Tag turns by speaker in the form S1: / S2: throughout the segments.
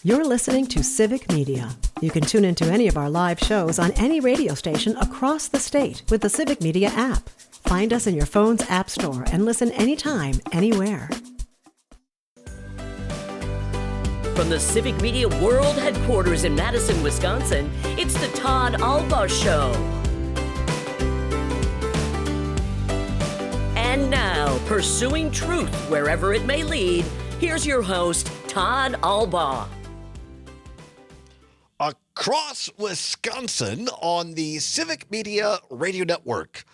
S1: You're listening to Civic Media. You can tune into any of our live shows on any radio station across the state with the Civic Media app. Find us in your phone's app store and listen anytime, anywhere.
S2: From the Civic Media World Headquarters in Madison, Wisconsin, it's the Todd Albaugh Show. And now, pursuing truth wherever it may lead, here's your host, Todd Albaugh.
S3: Across Wisconsin on the Civic Media Radio Network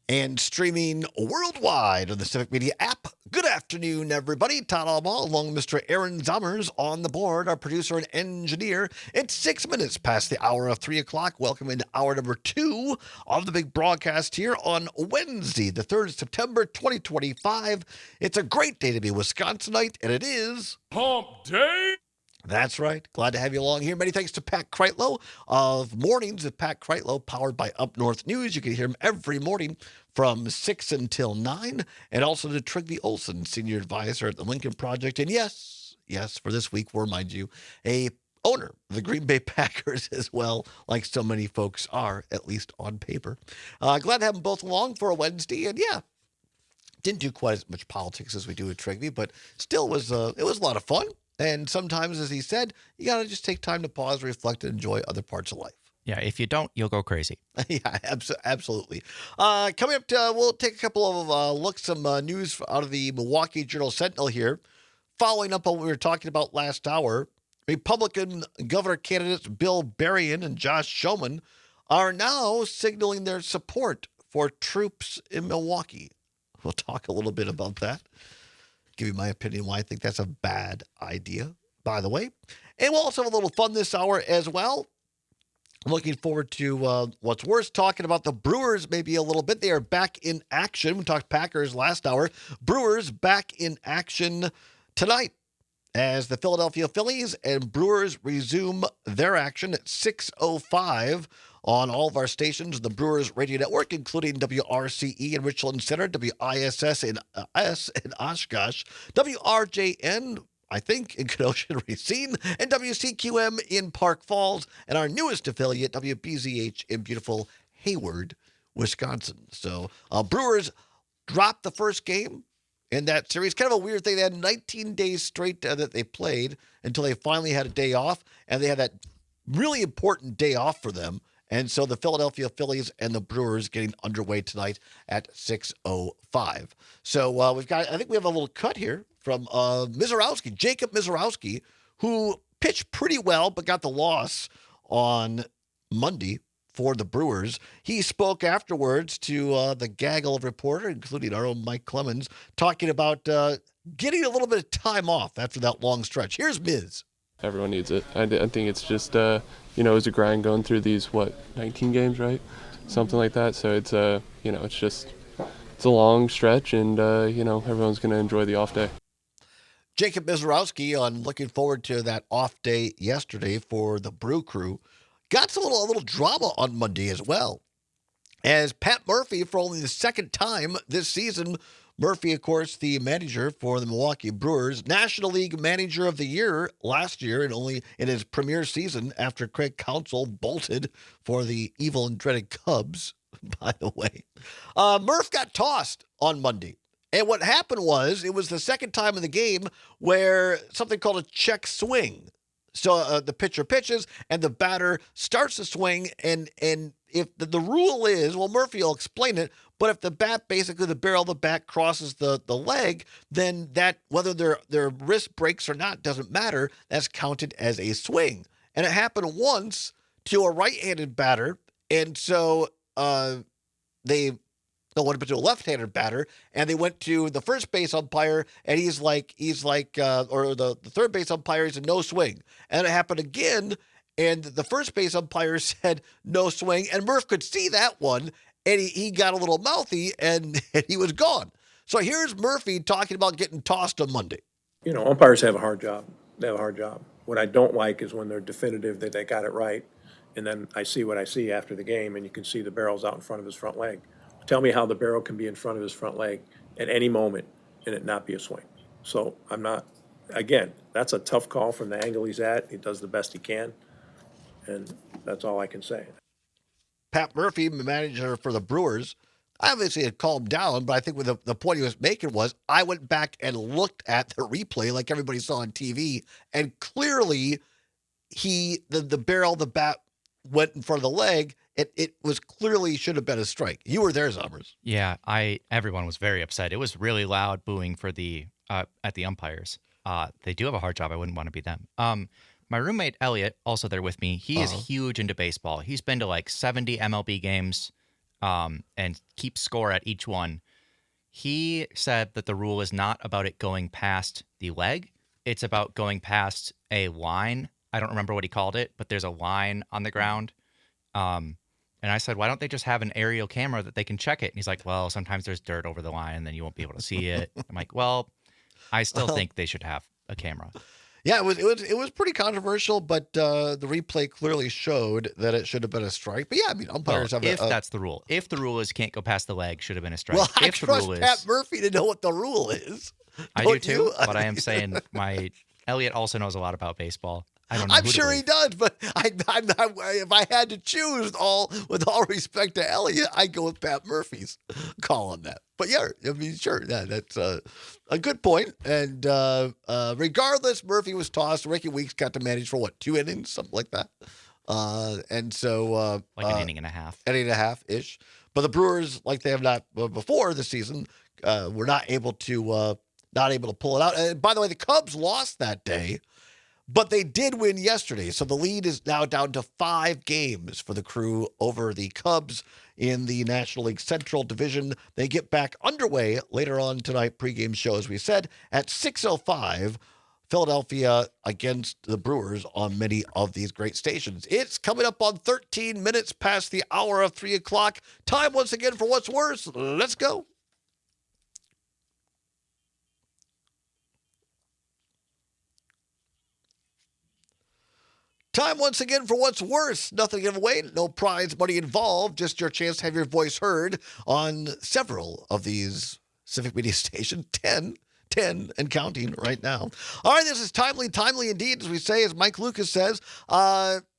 S3: and streaming worldwide on the Civic Media app. Good afternoon, everybody. Todd Albaugh along with Mr. Aaron Zommers on the board, our producer and engineer. It's 6 minutes past the hour of 3 o'clock. Welcome into hour number 2 of the big broadcast here on Wednesday, the 3rd of September, 2025. It's a great day to be a Wisconsinite, and it is
S4: Hump Day.
S3: That's right. Glad to have you along here. Many thanks to Pat Kreitlow of Mornings with Pat Kreitlow, powered by Up North News. You can hear him every morning from 6 until 9. And also to Trygve Olsen, Senior Advisor at the Lincoln Project. And yes, for this week, we'll remind you, a owner of the Green Bay Packers as well, like so many folks are, at least on paper. Glad to have them both along for a Wednesday. And yeah, didn't do quite as much politics as we do with Trygve, but still it was a lot of fun. And sometimes, as he said, you got to just take time to pause, reflect, and enjoy other parts of life.
S5: Yeah, if you don't, you'll go crazy.
S3: Yeah, absolutely. Coming up, we'll take a couple of looks, some news out of the Milwaukee Journal-Sentinel here. Following up on what we were talking about last hour, Republican governor candidates Bill Berrien and Josh Schoman are now signaling their support for troops in Milwaukee. We'll talk a little bit about that. Give you my opinion why I think that's a bad idea, by the way. And we'll also have a little fun this hour as well. I'm looking forward to what's worse, talking about the Brewers maybe a little bit. They are back in action. We talked Packers last hour. Brewers back in action tonight as the Philadelphia Phillies and Brewers resume their action at 6:05 on all of our stations, the Brewers Radio Network, including WRCE in Richland Center, WISS in Oshkosh, WRJN, I think, in Kenosha and Racine, and WCQM in Park Falls, and our newest affiliate, WBZH in beautiful Hayward, Wisconsin. So Brewers dropped the first game in that series. Kind of a weird thing. They had 19 days straight that they played until they finally had a day off, and they had that really important day off for them. And so the Philadelphia Phillies and the Brewers getting underway tonight at 6:05. So I think we have a little cut here from Jacob Mizorowski, who pitched pretty well but got the loss on Monday for the Brewers. He spoke afterwards to the gaggle of reporters, including our own Mike Clemens, talking about getting a little bit of time off after that long stretch. Here's Miz.
S6: Everyone needs it. I think it's just, it was a grind going through these, 19 games, right? Something like that. So it's, it's a long stretch, and, everyone's going to enjoy the off day.
S3: Jacob Mizorowski on looking forward to that off day yesterday for the Brew Crew. Got a little drama on Monday as well. As Pat Murphy, for only the second time this season, Murphy, of course, the manager for the Milwaukee Brewers, National League Manager of the Year last year, and only in his premier season after Craig Counsell bolted for the evil and dreaded Cubs, by the way. Murph got tossed on Monday. And what happened was, it was the second time in the game where something called a check swing. So the pitcher pitches, and the batter starts to swing, and if the rule is, well, Murphy will explain it, but if the barrel of the bat crosses the leg, then that, whether their wrist breaks or not, doesn't matter. That's counted as a swing. And it happened once to a right-handed batter, and so they wanted to put to a left-handed batter, and they went to the first base umpire, and or the third base umpire said no swing. And it happened again, and the first base umpire said no swing, and Murph could see that one, and he got a little mouthy, and he was gone. So here's Murphy talking about getting tossed on Monday.
S7: Umpires have a hard job. They have a hard job. What I don't like is when they're definitive that they got it right, and then I see what I see after the game, and you can see the barrel's out in front of his front leg. Tell me how the barrel can be in front of his front leg at any moment and it not be a swing. So I'm not again, that's a tough call from the angle he's at. He does the best he can, and that's all I can say.
S3: Pat Murphy, manager for the Brewers, obviously had calmed down, but I think what the point he was making was I went back and looked at the replay like everybody saw on TV, and clearly the barrel of the bat went in front of the leg. It was clearly should have been a strike. You were there, Zommers.
S5: Yeah, everyone was very upset. It was really loud booing for the at the umpires. They do have a hard job. I wouldn't want to be them. My roommate Elliot, also there with me, he is huge into baseball. He's been to like 70 MLB games and keeps score at each one. He said that the rule is not about it going past the leg. It's about going past a line. I don't remember what he called it, but there's a line on the ground. And I said, why don't they just have an aerial camera that they can check it? And he's like, well, sometimes there's dirt over the line and then you won't be able to see it. I'm like, well, I still think they should have a camera.
S3: Yeah, it was pretty controversial, but the replay clearly showed that it should have been a strike. But yeah, I mean, umpires have
S5: if that's the rule. If the rule is can't go past the leg, should have been a strike.
S3: Well, I
S5: if the
S3: trust
S5: rule
S3: Pat
S5: is,
S3: Murphy to know what the rule is.
S5: I do too, but I am saying Elliot also knows a lot about baseball. I don't know.
S3: I'm sure he does, but if I had to choose, with all respect to Elliot, I'd go with Pat Murphy's call on that. But yeah, I mean, sure, that's a good point. And regardless, Murphy was tossed. Ricky Weeks got to manage for 2 innings, something like that. And so
S5: like an inning and a half,
S3: ish. But the Brewers, like they have not before this season, were not able to pull it out. And by the way, the Cubs lost that day. But they did win yesterday, so the lead is now down to 5 games for the Crew over the Cubs in the National League Central Division. They get back underway later on tonight, pregame show, as we said, at 6:05, Philadelphia against the Brewers on many of these great stations. It's coming up on 13 minutes past the hour of 3 o'clock. Time once again for What's Worse. Let's go. Time once again for What's Worse. Nothing to give away, no prize money involved, just your chance to have your voice heard on several of these Civic Media stations, 10 and counting right now. All right, this is timely indeed, as we say, as Mike Lucas says,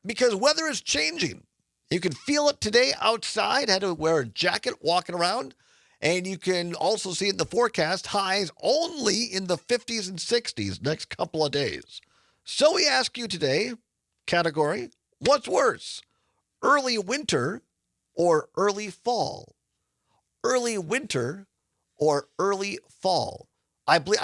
S3: because weather is changing. You can feel it today outside, had to wear a jacket walking around, and you can also see it in the forecast, highs only in the 50s and 60s next couple of days. So we ask you today, category, what's worse, early winter or early fall? Early winter or early fall? I believe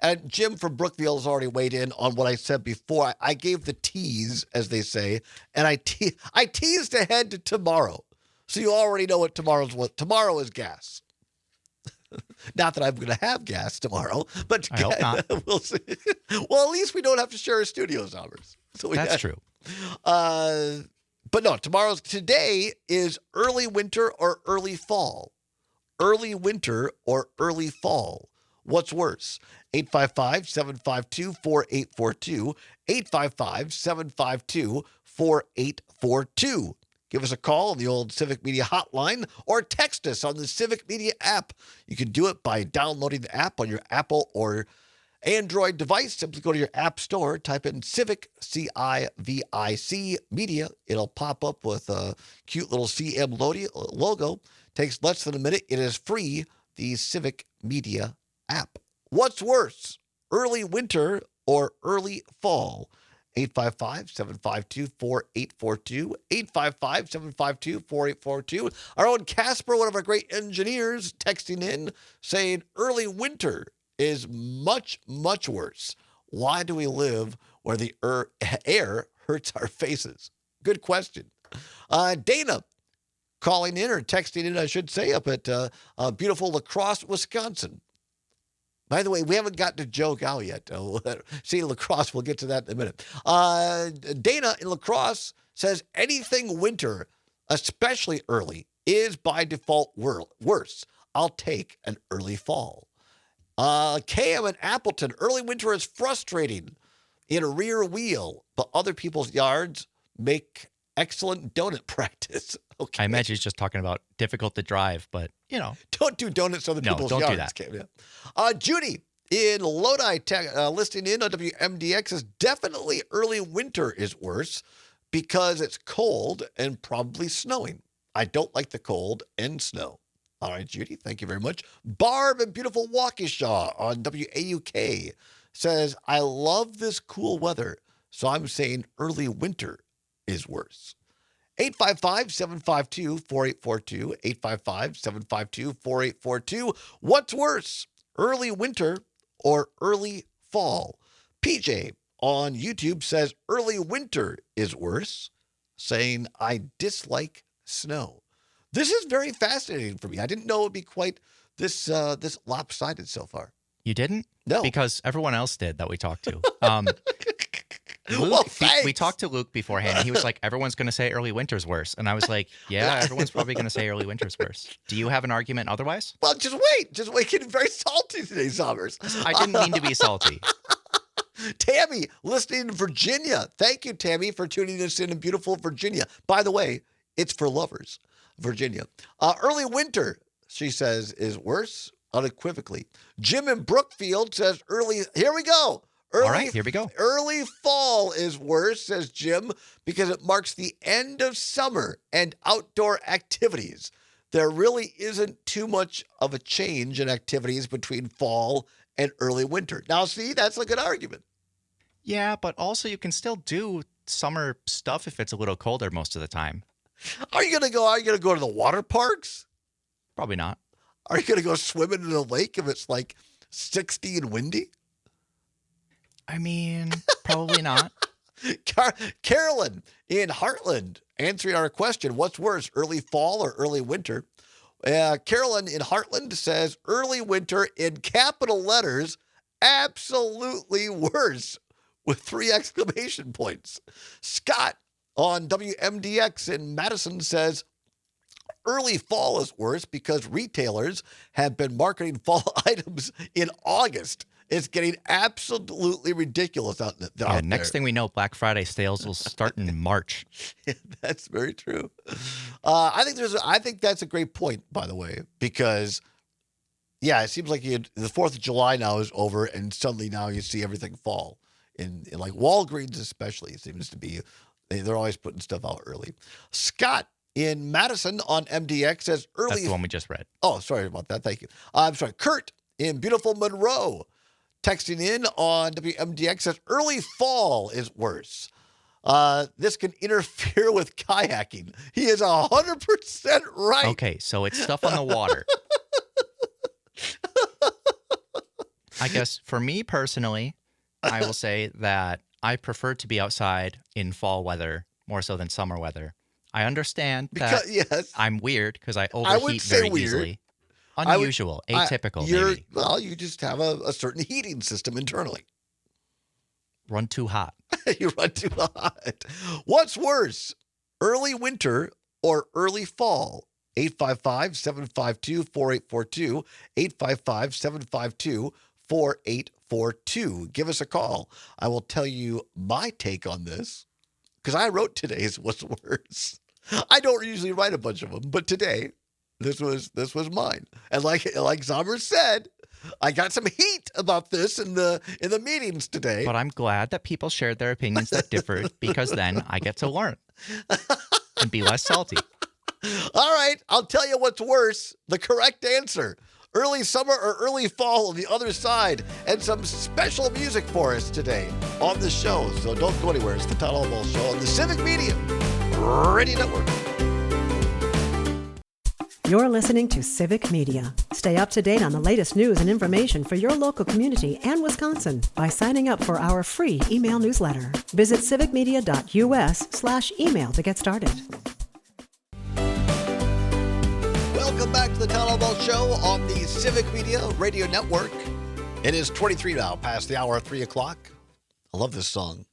S3: and Jim from Brookville has already weighed in on what I said before. I gave the tease, as they say, and I teased ahead to tomorrow. So you already know what tomorrow is gas. Not that I'm going to have gas tomorrow, but
S5: I hope not.
S3: We'll see. Well, at least we don't have to share our studios hours. So
S5: That's true.
S3: But no, today is early winter or early fall. Early winter or early fall. What's worse? 855-752-4842. 855-752-4842. Give us a call on the old Civic Media hotline or text us on the Civic Media app. You can do it by downloading the app on your Apple or Android device. Simply go to your app store, type in Civic, C-I-V-I-C, Media. It'll pop up with a cute little CM logo. Takes less than a minute. It is free, the Civic Media app. What's worse, early winter or early fall? 855-752-4842. 855-752-4842. Our own Casper, one of our great engineers, texting in saying early winter is much, much worse. Why do we live where the air hurts our faces? Good question. Dana calling in or texting in, I should say, up at beautiful La Crosse, Wisconsin. By the way, we haven't gotten to Joe Gow yet. See, La Crosse, we'll get to that in a minute. Dana in La Crosse says anything winter, especially early, is by default worse. I'll take an early fall. KM in Appleton, early winter is frustrating in a rear wheel, but other people's yards make excellent donut practice. Okay.
S5: I imagine he's just talking about difficult to drive, but,
S3: Don't do donuts on other people's
S5: don't
S3: yards.
S5: Do that.
S3: Judy in Lodi, listening in on WMDX says definitely early winter is worse because it's cold and probably snowing. I don't like the cold and snow. All right, Judy, thank you very much. Barb in beautiful Waukesha on WAUK says, I love this cool weather, so I'm saying early winter is worse. 855-752-4842, 855-752-4842. What's worse, early winter or early fall? PJ on YouTube says early winter is worse, saying I dislike snow. This is very fascinating for me. I didn't know it would be quite this lopsided so far.
S5: You didn't?
S3: No.
S5: Because everyone else did that we talked to. Luke,
S3: Well, thanks.
S5: we talked to Luke beforehand, and he was like, everyone's going to say early winter's worse. And I was like, yeah, everyone's probably going to say early winter's worse. Do you have an argument otherwise?
S3: Well, just wait. Getting very salty today, Sommers.
S5: I didn't mean to be salty.
S3: Tammy, listening in Virginia. Thank you, Tammy, for tuning us in beautiful Virginia. By the way, it's for lovers, Virginia. Early winter, she says, is worse, unequivocally. Jim in Brookfield says here we go.
S5: All right, here we go.
S3: Early fall is worse, says Jim, because it marks the end of summer and outdoor activities. There really isn't too much of a change in activities between fall and early winter. Now, see, that's a good argument.
S5: Yeah, but also you can still do summer stuff if it's a little colder most of the time.
S3: Are you gonna go to the water parks?
S5: Probably not.
S3: Are you gonna go swimming in a lake if it's like 60 and windy?
S5: I mean, probably not.
S3: Carolyn in Heartland answering our question, what's worse, early fall or early winter? Carolyn in Heartland says early winter in capital letters, absolutely worse, with 3 exclamation points. Scott on WMDX in Madison says early fall is worse because retailers have been marketing fall items in August. It's getting absolutely ridiculous out there.
S5: Next thing we know, Black Friday sales will start in March.
S3: Yeah, that's very true. I think that's a great point, by the way, because it seems like the 4th of July now is over, and suddenly now you see everything fall. In like Walgreens especially, it seems to be they're always putting stuff out early. Scott in Madison on MDX says early.
S5: That's the one we just read.
S3: Oh, sorry about that. Thank you. I'm sorry. Kurt in beautiful Monroe texting in on WMDX says early fall is worse. This can interfere with kayaking. He is 100% right.
S5: Okay, so it's stuff on the water. I guess for me personally, I will say that I prefer to be outside in fall weather more so than summer weather. I understand that
S3: yes.
S5: I'm weird because I overheat very easily. Unusual, atypical, maybe.
S3: Well, you just have a certain heating system internally.
S5: Run too hot.
S3: You run too hot. What's worse, early winter or early fall? 855-752-4842, 855-752-4842. Give us a call. I will tell you my take on this because I wrote today's What's Worse. I don't usually write a bunch of them, but today this was mine. And like Zommer said, I got some heat about this in the meetings today.
S5: But I'm glad that people shared their opinions that differed because then I get to learn and be less salty.
S3: All right, I'll tell you what's worse. The correct answer. Early summer or early fall on the other side. And some special music for us today on the show. So don't go anywhere. It's the Todd Albaugh Show on the Civic Media Radio Network.
S1: You're listening to Civic Media. Stay up to date on the latest news and information for your local community and Wisconsin by signing up for our free email newsletter. Visit civicmedia.us/email to get started.
S3: Welcome back to the Todd Albaugh Show on the Civic Media Radio Network. It is 23 now, past the hour of 3 o'clock. I love this song.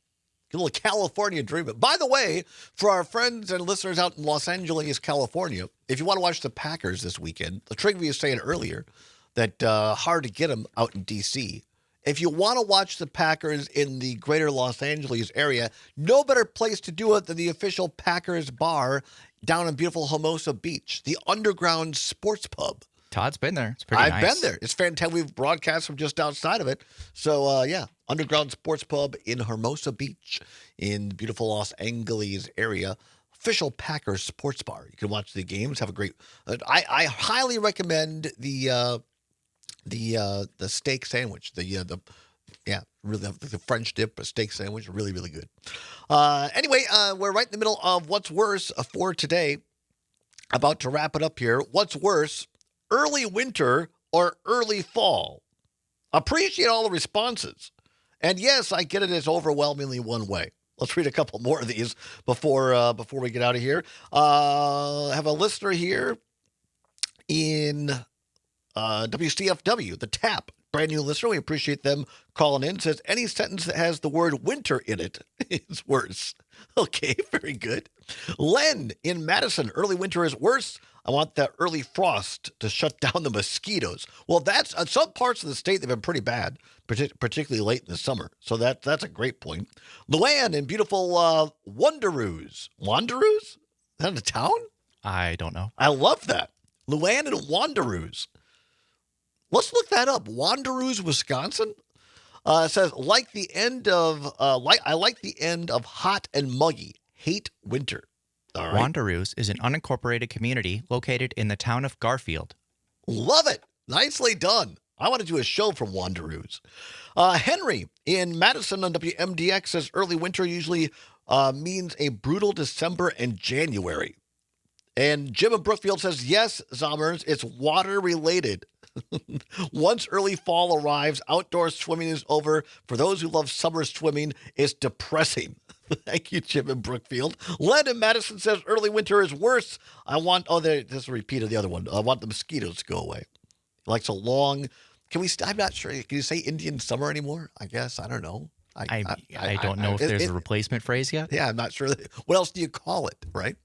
S3: A little California Dreamin'. By the way, for our friends and listeners out in Los Angeles, California, if you want to watch the Packers this weekend, the Trigby was saying earlier that hard to get them out in D.C. If you want to watch the Packers in the greater Los Angeles area, no better place to do it than the official Packers bar down in beautiful Hermosa Beach, the Underground Sports Pub.
S5: Todd's been there. It's pretty
S3: I've
S5: nice.
S3: been there. It's fantastic. We've broadcast from just outside of it. So, yeah, Underground Sports Pub in Hermosa Beach in the beautiful Los Angeles area. Official Packers sports bar. You can watch the games, have a great. I highly recommend the steak sandwich. Really the French dip, a steak sandwich, really really good. Anyway, we're right in the middle of what's worse for today. About to wrap it up here. What's worse, early winter or early fall? Appreciate all the responses, and yes, I get it as overwhelmingly one way. Let's read a couple more of these before we get out of here. Have a listener here in WCFW, the Tap, brand new listener. We appreciate them calling in. Says any sentence that has the word winter in it is worse. Okay, very good. Len in Madison, early winter is worse. I want that early frost to shut down the mosquitoes. Well, that's some parts of the state, they've been pretty bad, particularly late in the summer. So that's a great point. Luann in beautiful Wanderoos. Wanderoos? Is that a town?
S5: I don't know.
S3: I love that. Luann in Wanderoos. Let's look that up. Wanderoos, Wisconsin. Says I like the end of hot and muggy. Hate winter. All right.
S5: Wanderoos is an unincorporated community located in the town of Garfield.
S3: Love it. Nicely done. I want to do a show from Wanderoos. Henry in Madison on WMDX says early winter usually means a brutal December and January. And Jim in Brookfield says, yes, Zommers, it's water related. Once early fall arrives, outdoor swimming is over. For those who love summer swimming, it's depressing. Thank you, Jim in Brookfield. Len in Madison says early winter is worse. There's a repeat of the other one. I want the mosquitoes to go away. Like so long. I'm not sure. Can you say Indian summer anymore? I guess. I don't know.
S5: I don't know if there's a replacement phrase yet.
S3: Yeah, I'm not sure. What else do you call it, right?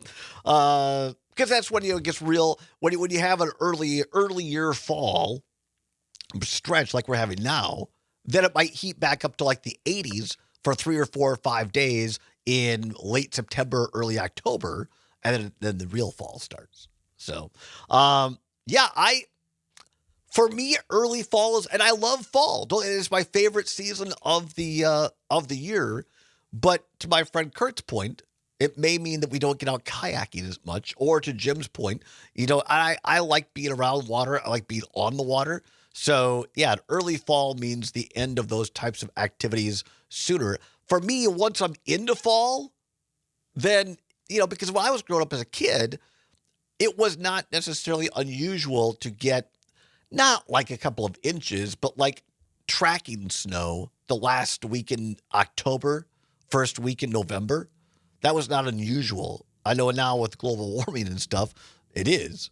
S3: Because that's when it gets real. When you have an earlier fall stretch like we're having now, then it might heat back up to like the 80s for 3 or 4 or 5 days in late September, early October, and then the real fall starts. So, for me, early fall and I love fall. It is my favorite season of the year. But to my friend Kurt's point, it may mean that we don't get out kayaking as much. Or to Jim's point, I like being around water. I like being on the water. So yeah, early fall means the end of those types of activities sooner. For me, once I'm into fall, then because when I was growing up as a kid, it was not necessarily unusual to get. Not like a couple of inches, but like tracking snow the last week in October, first week in November. That was not unusual. I know now with global warming and stuff, it is.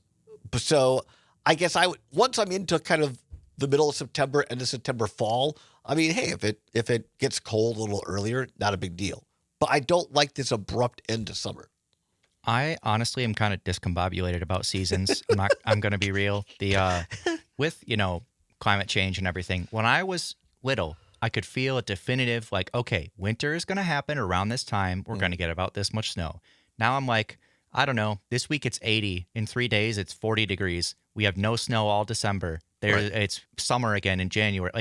S3: So I guess once I'm into kind of the middle of September, end of September, fall, I mean, hey, if it gets cold a little earlier, not a big deal. But I don't like this abrupt end to summer.
S5: I honestly am kind of discombobulated about seasons. I'm going to be real. With climate change and everything. When I was little, I could feel a definitive okay, winter is going to happen around this time. We're going to get about this much snow. Now I'm like, I don't know. This week it's 80. In 3 days it's 40 degrees. We have no snow all December. It's summer again in January.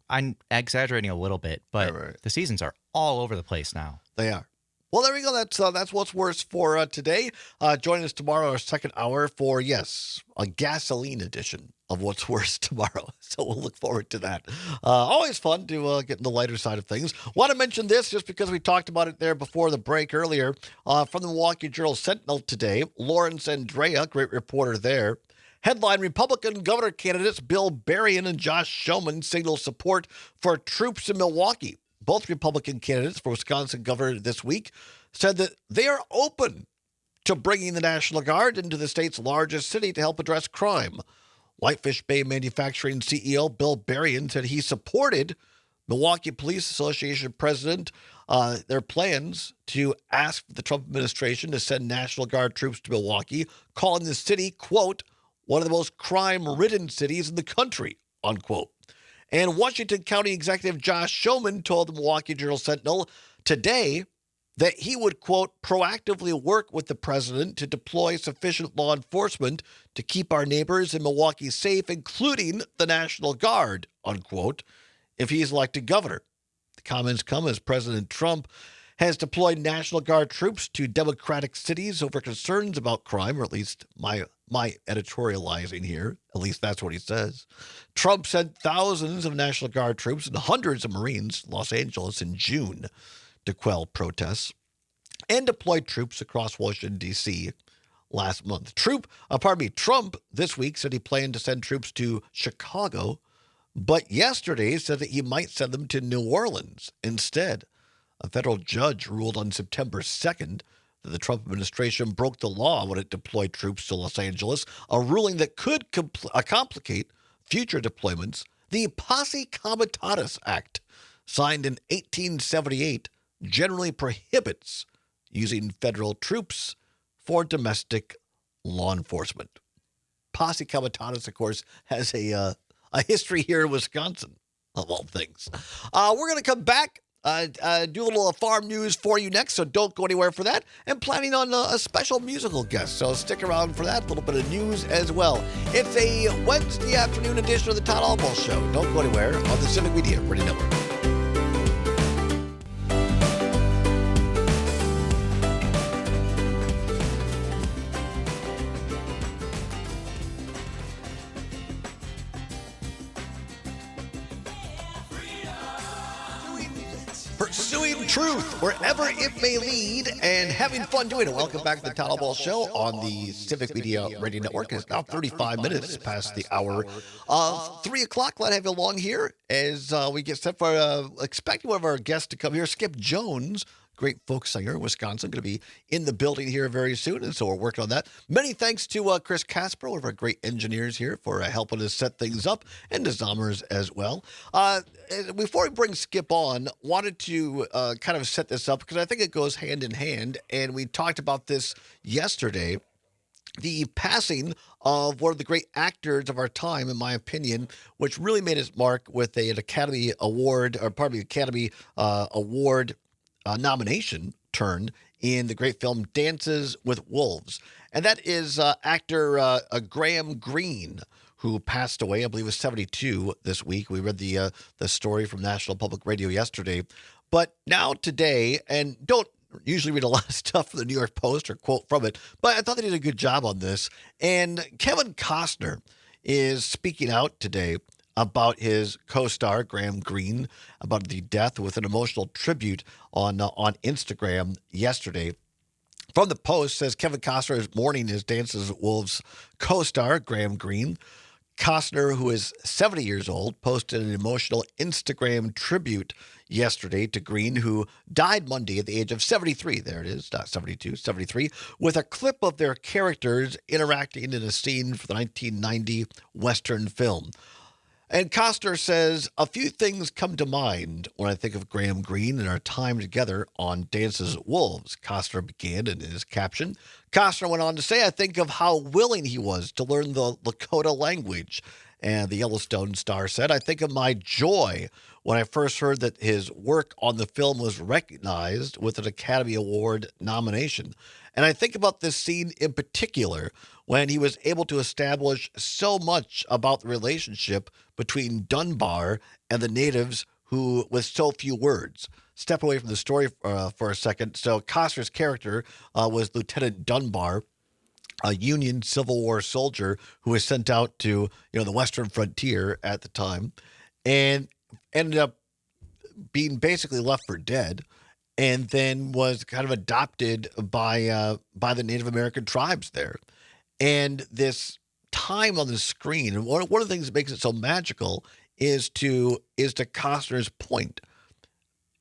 S5: I'm exaggerating a little bit, but the seasons are all over the place now.
S3: They are. Well, there we go. That's what's worse for today. Join us tomorrow, our second hour, for, a gasoline edition of What's Worse tomorrow. So we'll look forward to that. Always fun to get in the lighter side of things. Want to mention this just because we talked about it there before the break earlier. From the Milwaukee Journal-Sentinel today, Lawrence Andrea, great reporter there. Headline, Republican governor candidates Bill Berrien and Josh Schoman signal support for troops in Milwaukee. Both Republican candidates for Wisconsin governor this week said that they are open to bringing the National Guard into the state's largest city to help address crime. Whitefish Bay Manufacturing CEO Bill Berrien said he supported Milwaukee Police Association president their plans to ask the Trump administration to send National Guard troops to Milwaukee, calling the city, quote, one of the most crime-ridden cities in the country, unquote. And Washington County Executive Josh Schoman told the Milwaukee Journal-Sentinel today that he would, quote, proactively work with the president to deploy sufficient law enforcement to keep our neighbors in Milwaukee safe, including the National Guard, unquote, if he's elected governor. The comments come as President Trump has deployed National Guard troops to Democratic cities over concerns about crime, or at least my editorializing here. At least that's what he says. Trump sent thousands of National Guard troops and hundreds of Marines to Los Angeles in June to quell protests and deployed troops across Washington, D.C. last month. Trump this week said he planned to send troops to Chicago, but yesterday said that he might send them to New Orleans instead. A federal judge ruled on September 2nd that the Trump administration broke the law when it deployed troops to Los Angeles, a ruling that could complicate future deployments. The Posse Comitatus Act, signed in 1878, generally prohibits using federal troops for domestic law enforcement. Posse Comitatus, of course, has a history here in Wisconsin, of all things. We're going to come back, do a little farm news for you next, so don't go anywhere for that. And planning on a special musical guest, so stick around for that. A little bit of news as well. It's a Wednesday afternoon edition of the Todd Albaugh Show. Don't go anywhere on the Civic Media Radio Network. Pursuing truth wherever it may lead and having fun doing it. Welcome back to the Todd Albaugh Show on the Civic Media Radio Network. It's now 35 minutes past the hour of 3 o'clock. Glad to have you along here as we get set for expecting one of our guests to come here. Skip Jones, great folk singer in Wisconsin, going to be in the building here very soon, and so we're working on that. Many thanks to Chris Casper, one of our great engineers here, for helping us set things up, and to Zommers as well. Before we bring Skip on, wanted to kind of set this up because I think it goes hand in hand, and we talked about this yesterday. The passing of one of the great actors of our time, in my opinion, which really made his mark with an Academy Award, nomination turn in the great film Dances with Wolves. And that is actor Graham Greene, who passed away, I believe it was 72 this week. We read the story from National Public Radio yesterday. But now today, and don't usually read a lot of stuff from the New York Post or quote from it, but I thought they did a good job on this. And Kevin Costner is speaking out today about his co-star, Graham Greene, about the death with an emotional tribute on Instagram yesterday. From the Post, says Kevin Costner is mourning his Dances with Wolves co-star, Graham Greene. Costner, who is 70 years old, posted an emotional Instagram tribute yesterday to Greene, who died Monday at the age of 73. There it is, not 72, 73, with a clip of their characters interacting in a scene for the 1990 Western film. And Costner says, a few things come to mind when I think of Graham Greene and our time together on Dances with Wolves. Costner began in his caption. Costner went on to say, I think of how willing he was to learn the Lakota language. And the Yellowstone star said, I think of my joy when I first heard that his work on the film was recognized with an Academy Award nomination. And I think about this scene in particular when he was able to establish so much about the relationship between Dunbar and the natives who, with so few words. Step away from the story for a second. So Costner's character was Lieutenant Dunbar, a Union Civil War soldier who was sent out to the Western frontier at the time, and ended up being basically left for dead, and then was kind of adopted by the Native American tribes there. And this time on the screen, and one of the things that makes it so magical is to Costner's point.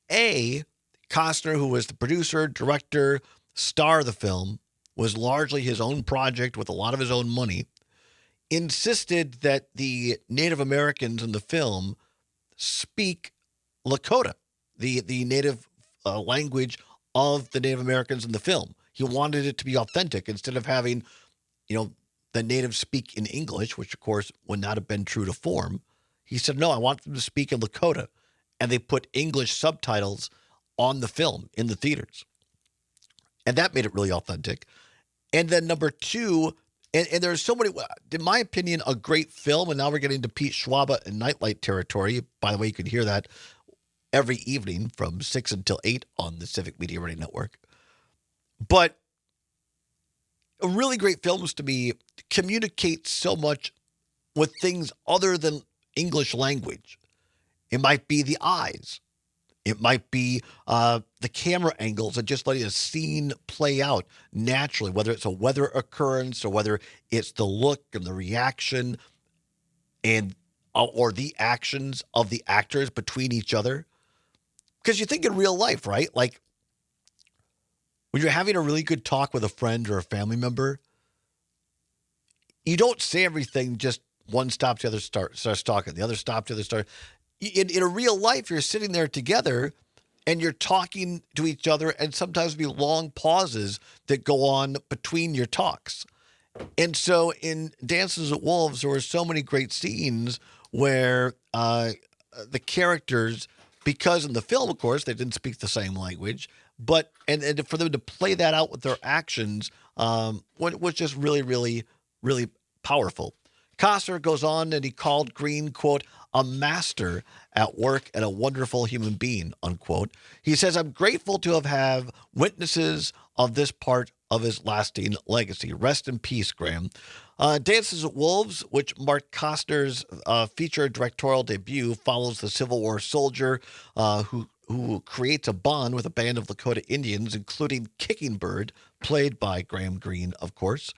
S3: Costner, who was the producer, director, star of the film, was largely his own project with a lot of his own money, insisted that the Native Americans in the film speak Lakota, the native language of the Native Americans in the film. He wanted it to be authentic instead of having, the natives speak in English, which of course would not have been true to form. He said, no, I want them to speak in Lakota. And they put English subtitles on the film in the theaters. And that made it really authentic. And then number two, and there's so many, in my opinion, a great film. And now we're getting to Pete Schwaba and Nightlight territory. By the way, you can hear that every evening from 6 until 8 on the Civic Media Radio Network. But really great films to me communicate so much with things other than English language. It might be the eyes. It might be the camera angles and just letting a scene play out naturally, whether it's a weather occurrence or whether it's the look and the reaction and or the actions of the actors between each other. Because you think in real life, right? Like when you're having a really good talk with a friend or a family member, you don't say everything just one stops, the other starts talking, the other stops, the other starts. In a real life, you're sitting there together and you're talking to each other, and sometimes be long pauses that go on between your talks. And so in Dances with Wolves, there were so many great scenes where the characters, because in the film, of course, they didn't speak the same language, but and for them to play that out with their actions was just really, really, really powerful. Costner goes on and he called Green, quote, a master at work and a wonderful human being, unquote. He says, I'm grateful to have witnesses of this part of his lasting legacy. Rest in peace, Graham. Dances with Wolves, which marked Costner's feature directorial debut, follows the Civil War soldier who creates a bond with a band of Lakota Indians, including Kicking Bird, played by Graham Greene, of course.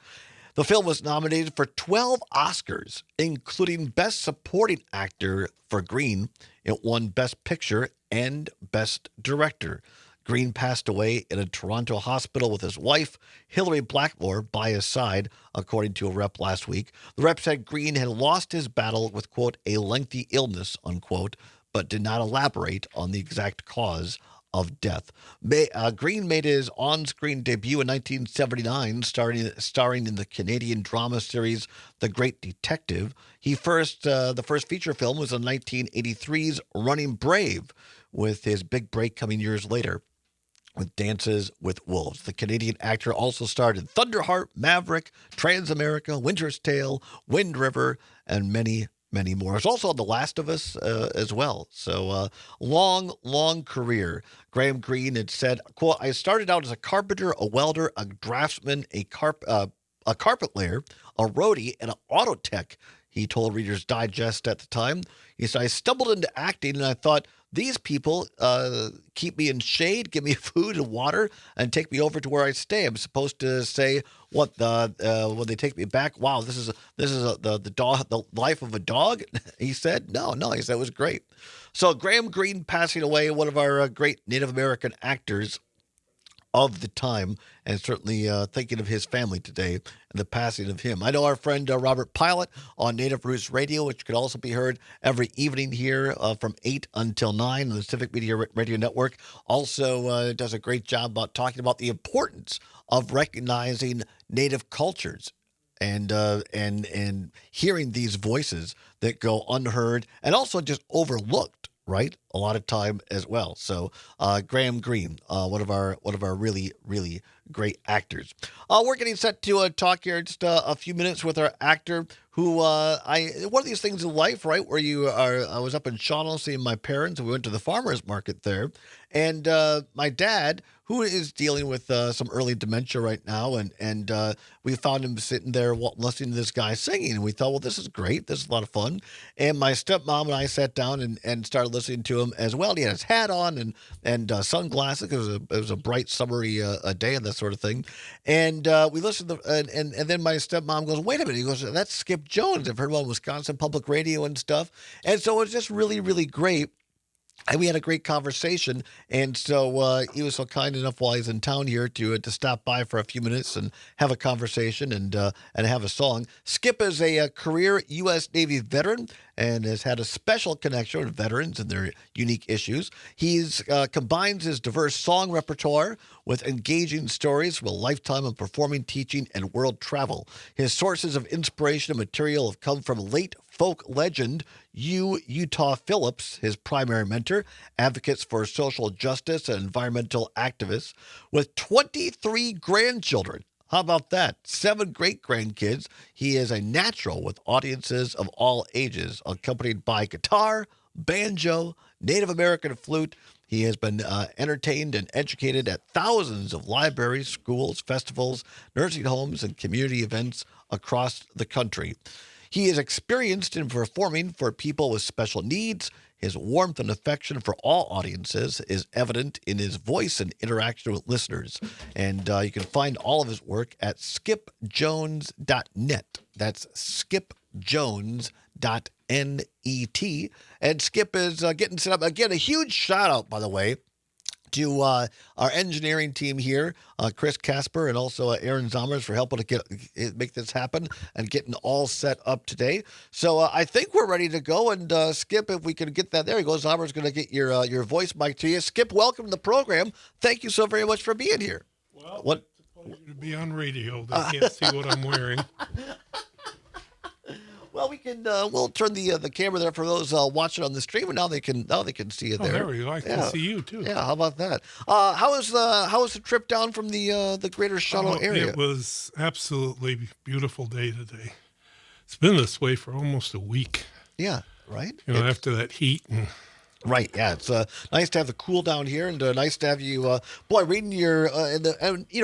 S3: The film was nominated for 12 Oscars, including Best Supporting Actor for Greene. It won Best Picture and Best Director. Greene passed away in a Toronto hospital with his wife, Hilary Blackmore, by his side, according to a rep last week. The rep said Greene had lost his battle with, quote, a lengthy illness, unquote, but did not elaborate on the exact cause of death. Greene made his on-screen debut in 1979, starring in the Canadian drama series The Great Detective. The first feature film was in 1983's Running Brave, with his big break coming years later with Dances with Wolves. The Canadian actor also starred in Thunderheart, Maverick, Transamerica, Winter's Tale, Wind River, and many more. It's also on The Last of Us as well. So long career. Graham Greene had said, quote, I started out as a carpenter, a welder, a draftsman, a carpet layer, a roadie, and an auto tech, he told Reader's Digest at the time. He said, I stumbled into acting and I thought, these people keep me in shade, give me food and water, and take me over to where I stay. I'm supposed to say when they take me back. Wow, this is the life of a dog. He said no. He said it was great. So Graham Greene passing away, one of our great Native American actors of the time, and certainly thinking of his family today and the passing of him. I know our friend Robert Pilot on Native Roots Radio, which can also be heard every evening here from 8 until 9 on the Civic Media Radio Network, also does a great job about talking about the importance of recognizing Native cultures and hearing these voices that go unheard and also just overlooked, right? A lot of time as well. So Graham Greene, one of our really, really great actors. We're getting set to talk here in just a few minutes with our actor who one of these things in life, right, where I was up in Shawnee seeing my parents, and we went to the farmer's market there, and my dad, who is dealing with some early dementia right now, and we found him sitting there listening to this guy singing, and we thought, well, this is great, this is a lot of fun, and my stepmom and I sat down and started listening to him as well. He had his hat on and sunglasses. It was a bright summery day and that sort of thing, and we listened to and then my stepmom goes, wait a minute, he goes, that's Skip Jones. I've heard him on Wisconsin Public Radio and stuff, and so it's just really, really great. And we had a great conversation, and so he was so kind enough while he's in town here to stop by for a few minutes and have a conversation and have a song. Skip is a career U.S. Navy veteran and has had a special connection with veterans and their unique issues. He's combines his diverse song repertoire with engaging stories from a lifetime of performing, teaching, and world travel. His sources of inspiration and material have come from late folk legend Utah Phillips, his primary mentor, advocates for social justice and environmental activists, with 23 grandchildren. How about that? 7 great-grandkids. He is a natural with audiences of all ages, accompanied by guitar, banjo, Native American flute. He has been entertained and educated at thousands of libraries, schools, festivals, nursing homes, and community events across the country. He is experienced in performing for people with special needs. His warmth and affection for all audiences is evident in his voice and interaction with listeners. And you can find all of his work at skipjones.net. That's skipjones.net. And Skip is getting set up. Again, a huge shout out, by the way, to our engineering team here, Chris Casper and also Aaron Zommers for helping to make this happen and getting all set up today. So I think we're ready to go. And Skip, if we can get that, there you go. Zommers going to get your voice mic to you. Skip, welcome to the program. Thank you so very much for being here.
S4: Well, it's a pleasure to be on radio. They can't see what I'm wearing.
S3: Well, we can. We'll turn the camera there for those watching on the stream, and now they can see it there.
S4: There we go. I can see you too.
S3: Yeah, how about that? How was the trip down from the Greater Charlotte area?
S4: It was absolutely beautiful day today. It's been this way for almost a week.
S3: Yeah, right.
S4: After that heat and.
S3: Right, yeah, it's nice to have the cool down here, and nice to have you, reading your,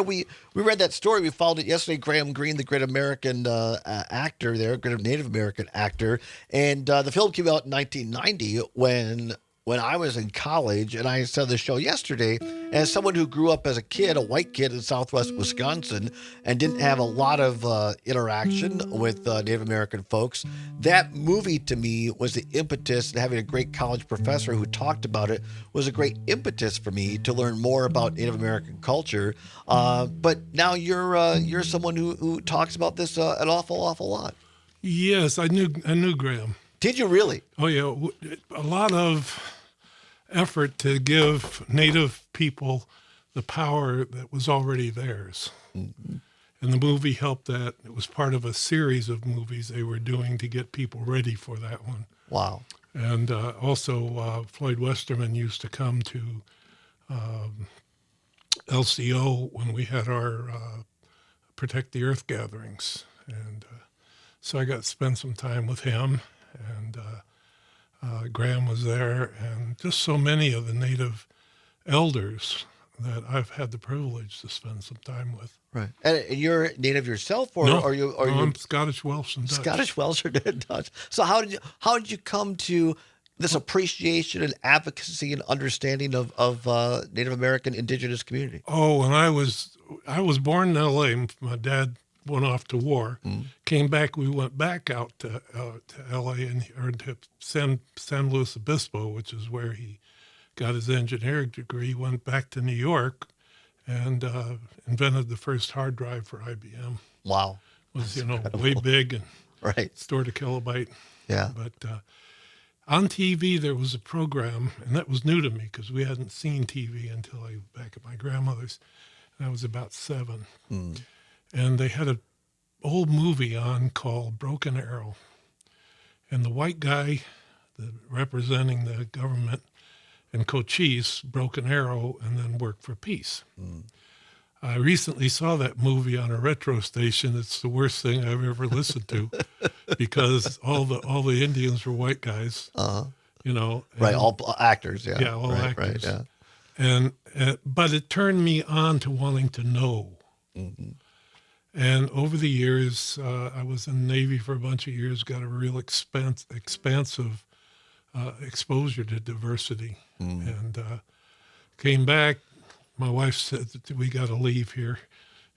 S3: we read that story, we followed it yesterday, Graham Greene, the great American actor there, great Native American actor, and the film came out in 1990 when I was in college, and I saw the show yesterday, as someone who grew up as a kid, a white kid in southwest Wisconsin, and didn't have a lot of interaction with Native American folks, that movie to me was the impetus, and having a great college professor who talked about it was a great impetus for me to learn more about Native American culture. But now you're someone who talks about this an awful lot.
S4: Yes, I knew Graham.
S3: Did you really?
S4: Oh, yeah. A lot of effort to give Native people the power that was already theirs. Mm-hmm. And the movie helped that. It was part of a series of movies they were doing to get people ready for that one.
S3: Wow.
S4: And also Floyd Westerman used to come to LCO when we had our Protect the Earth gatherings. And so I got to spend some time with him. And Graham was there, and just so many of the Native elders that I've had the privilege to spend some time with.
S3: Right. And you're Native yourself, or
S4: no,
S3: are you?
S4: I'm Scottish, Welsh, and Dutch.
S3: Scottish, Welsh, or Dutch. So how did you come to this appreciation and advocacy and understanding of Native American indigenous community?
S4: Oh, when I was born in L.A. My dad went off to war, came back. We went back out to L.A. or to San Luis Obispo, which is where he got his engineering degree. Went back to New York and invented the first hard drive for IBM.
S3: Wow.
S4: It was, way big and
S3: right.
S4: Stored a kilobyte.
S3: Yeah.
S4: But on TV, there was a program, and that was new to me because we hadn't seen TV until I was back at my grandmother's, and I was about 7. And they had an old movie on called Broken Arrow. And the white guy representing the government and Cochise, Broken Arrow, and then worked for peace. I recently saw that movie on a retro station. It's the worst thing I've ever listened to because all the Indians were white guys,
S3: Right, all actors, yeah.
S4: Yeah, all actors.
S3: Right, yeah.
S4: And but it turned me on to wanting to know. Mm-hmm. And over the years, I was in the Navy for a bunch of years, got a real expansive exposure to diversity. And came back. My wife said that we got to leave here,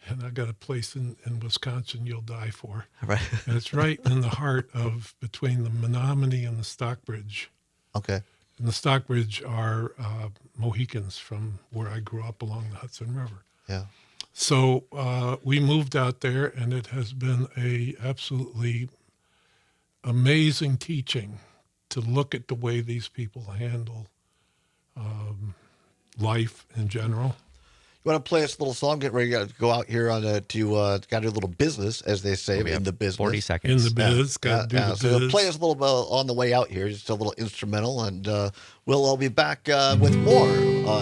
S4: and I got a place in Wisconsin you'll die for.
S3: Right.
S4: And it's right in the heart of between the Menominee and the Stockbridge.
S3: Okay.
S4: And the Stockbridge are Mohicans from where I grew up along the Hudson River.
S3: Yeah.
S4: So we moved out there, and it has been a absolutely amazing teaching to look at the way these people handle life in general.
S3: You want to play us a little song? Get ready to go out here on got to do a little business, as they say in the business.
S5: 40 seconds.
S4: In the biz, got to do the
S3: So
S4: biz.
S3: play us a little bit on the way out here, just a little instrumental, and we'll be back with more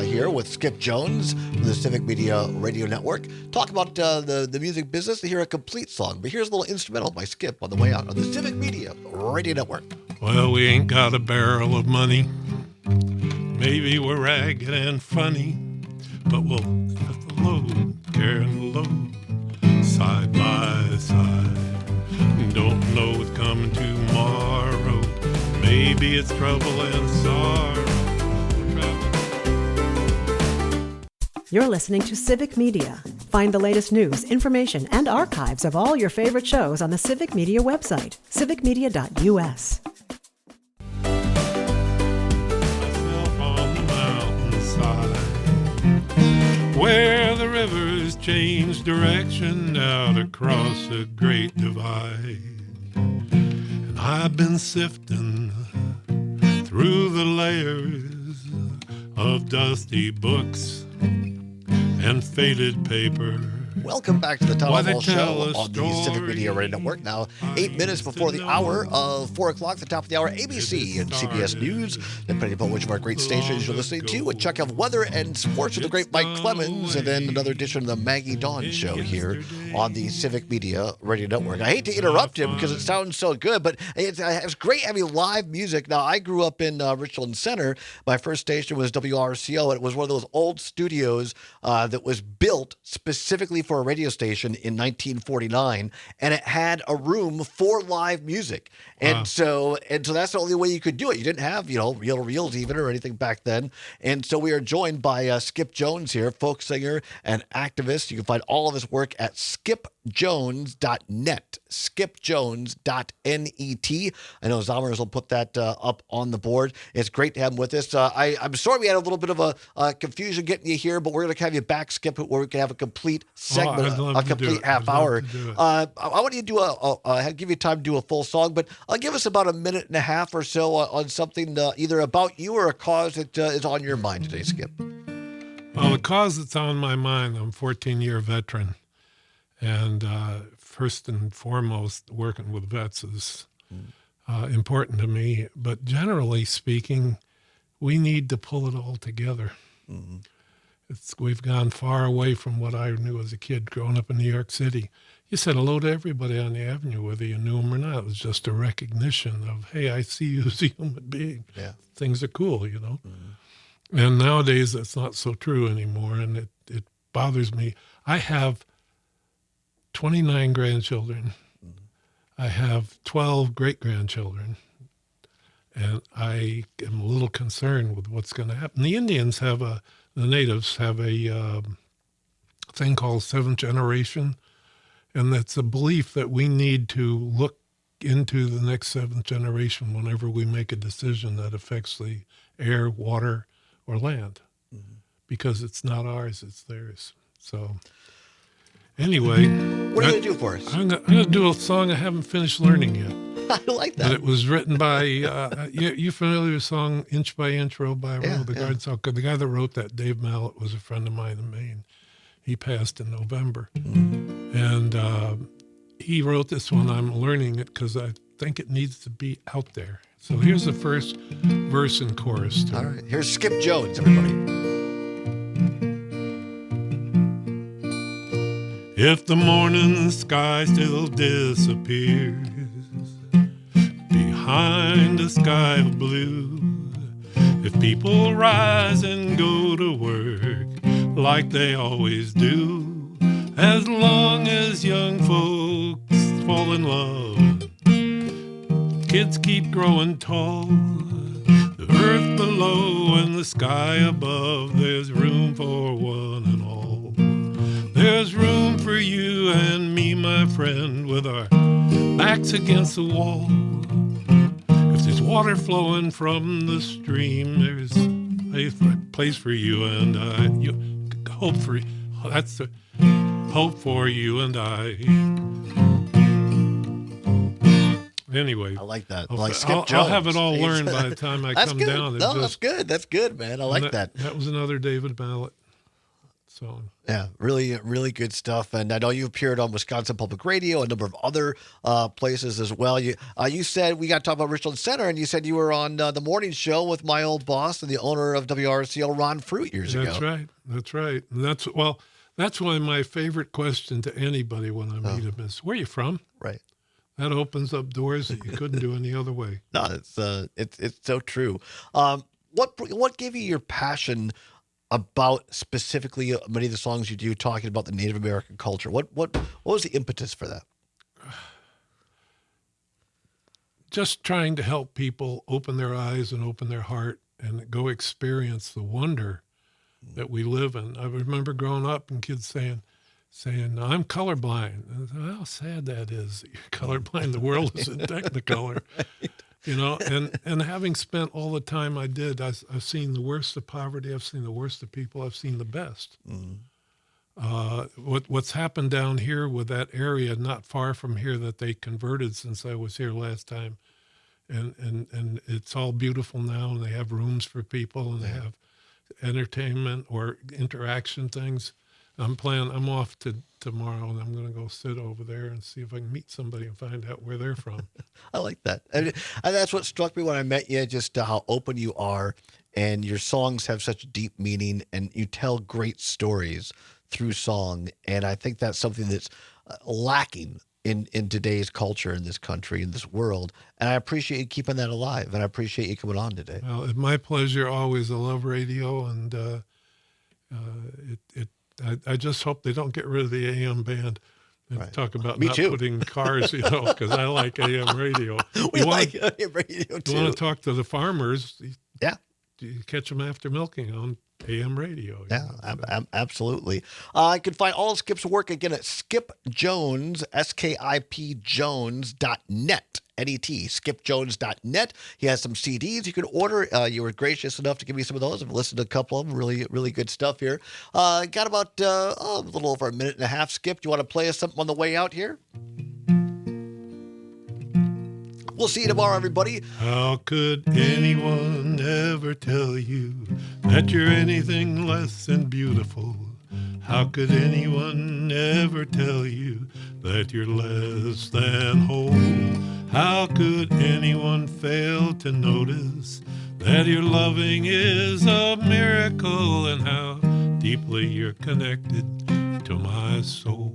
S3: here with Skip Jones from the Civic Media Radio Network. Talk about the music business to hear a complete song. But here's a little instrumental by Skip on the way out on the Civic Media Radio Network.
S4: Well, we ain't got a barrel of money. Maybe we're ragged and funny, but we'll have the load, carrying the load, side by side. Don't know what's coming tomorrow. Maybe it's trouble and sorrow.
S1: You're listening to Civic Media. Find the latest news, information, and archives of all your favorite shows on the Civic Media website, civicmedia.us.
S4: Myself on the mountainside, where the rivers change direction out across a great divide. And I've been sifting through the layers of dusty books and faded paper.
S3: Welcome back to the Todd
S4: Why
S3: Hall
S4: they tell
S3: Show
S4: a
S3: on the Civic Media
S4: story
S3: Radio Network. Now, 8 minutes before the hour of 4 o'clock, the top of the hour, ABC and CBS News. Depending upon which of our great stations you're listening to, a check of weather and sports with the great Mike Clemens, and then another edition of the Maggie Dawn Show here on the Civic Media Radio Network. I hate to interrupt him because it sounds so good, but it's great having live music. Now, I grew up in Richland Center. My first station was WRCO, and it was one of those old studios that was built specifically for a radio station in 1949, and it had a room for live music. And so that's the only way you could do it. You didn't have, reel to reels even or anything back then. And so we are joined by Skip Jones here, folk singer and activist. You can find all of his work at skipjones.net, skipjones.net. I know Zommers will put that up on the board. It's great to have him with us. I'm sorry we had a little bit of a confusion getting you here, but we're going to have you back, Skip, where we can have a complete segment, a complete half hour. I want you to give you time to do a full song, but give us about a minute and a half or so on something either about you or a cause that is on your mind today, Skip.
S4: Well, the cause that's on my mind, I'm a 14-year veteran, and first and foremost, working with vets is important to me. But generally speaking, we need to pull it all together. Mm-hmm. We've gone far away from what I knew as a kid growing up in New York City. You said hello to everybody on the avenue, whether you knew them or not. It was just a recognition of, hey, I see you as a human being. Yeah. Things are cool, Mm-hmm. And nowadays, that's not so true anymore, and it bothers me. I have 29 grandchildren. Mm-hmm. I have 12 great-grandchildren, and I am a little concerned with what's going to happen. The Indians the natives have a thing called seventh generation, and that's a belief that we need to look into the next seventh generation whenever we make a decision that affects the air, water, or land, mm-hmm. because it's not ours, it's theirs. So anyway.
S3: What are you going to do for us?
S4: I'm going to do a song I haven't finished learning yet.
S3: I like that.
S4: And it was written by, you familiar with the song Inch by Inch, Row by Row, the Garden Song? The guy that wrote that, Dave Mallet, was a friend of mine in Maine. He passed in November. Mm-hmm. And he wrote this one. I'm learning it because I think it needs to be out there. So here's the first verse and chorus.
S3: All right. Here's Skip Jones, everybody.
S4: If the morning sky still disappears behind a sky of blue, if people rise and go to work like they always do, as long as young folks fall in love, kids keep growing tall, the earth below and the sky above, there's room for one and all. There's room for you and me, my friend, with our backs against the wall. If there's water flowing from the stream, there's a place for you and I. That's the hope for you and I. Anyway,
S3: I like that. Skip Jones.
S4: I'll have it all learned by the time I come down.
S3: That's good. That's good, man. I like that.
S4: That was another David Mallet song.
S3: Yeah, really, really good stuff. And I know you appeared on Wisconsin Public Radio, a number of other places as well. You said we got to talk about Richland Center, and you said you were on the morning show with my old boss and the owner of WRCL, Ron Fruit, years ago.
S4: That's right. And that's why my favorite question to anybody when I meet him is, "Where are you from?"
S3: Right.
S4: That opens up doors that you couldn't do any other way.
S3: No, it's so true. What gave you your passion about specifically many of the songs you do talking about the Native American culture? What was the impetus for that?
S4: Just trying to help people open their eyes and open their heart and go experience the wonder that we live in. I remember growing up and kids saying, "I'm colorblind." And I said, how sad that is that you're colorblind. The world is in Technicolor. Right. You know, and having spent all the time I did, I've seen the worst of poverty. I've seen the worst of people. I've seen the best. What's happened down here with that area not far from here that they converted since I was here last time, and it's all beautiful now, and they have rooms for people, and they have entertainment or interaction things. I'm off tomorrow, and I'm going to go sit over there and see if I can meet somebody and find out where they're from.
S3: I like that. And that's what struck me when I met you, just how open you are, and your songs have such deep meaning, and you tell great stories through song. And I think that's something that's lacking in today's culture, in this country, in this world. And I appreciate you keeping that alive, and I appreciate you coming on today.
S4: Well, it's my pleasure always. I love radio, and I just hope they don't get rid of the AM band and
S3: Right.
S4: talk about
S3: Me
S4: not
S3: too.
S4: putting cars, because I like AM radio.
S3: We like AM radio too.
S4: You want to talk to the farmers?
S3: Yeah.
S4: You catch them after milking on AM radio.
S3: Yeah, absolutely. I can find all of Skip's work again at Skip Jones, skipjones.net. N-E-T, skipjones.net. He has some CDs you can order. You were gracious enough to give me some of those. I've listened to a couple of them. Really, really good stuff here. Got about a little over a minute and a half. Skip, do you want to play us something on the way out here? We'll see you tomorrow, everybody.
S4: How could anyone ever tell you that you're anything less than beautiful? How could anyone ever tell you that you're less than whole? How could anyone fail to notice that your loving is a miracle, and how deeply you're connected to my soul?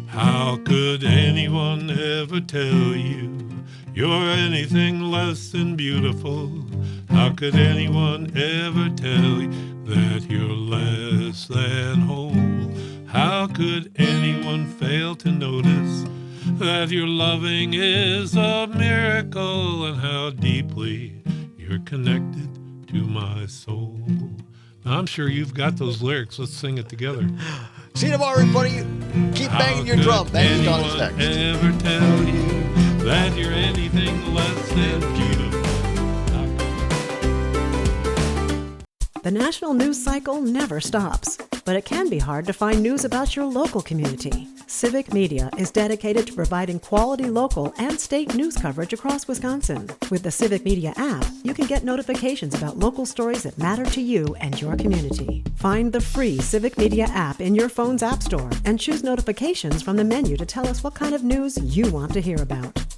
S4: How could anyone ever tell you you're anything less than beautiful? How could anyone ever tell you that you're less than whole? How could anyone fail to notice that your loving is a miracle, and how deeply you're connected to my soul? I'm sure you've got those lyrics. Let's sing it together.
S3: See you tomorrow, everybody. Keep banging your drum. Banging Todd is next.
S4: Ever tell you that you're anything less than beautiful?
S1: The national news cycle never stops, but it can be hard to find news about your local community. Civic Media is dedicated to providing quality local and state news coverage across Wisconsin. With the Civic Media app, you can get notifications about local stories that matter to you and your community. Find the free Civic Media app in your phone's app store and choose notifications from the menu to tell us what kind of news you want to hear about.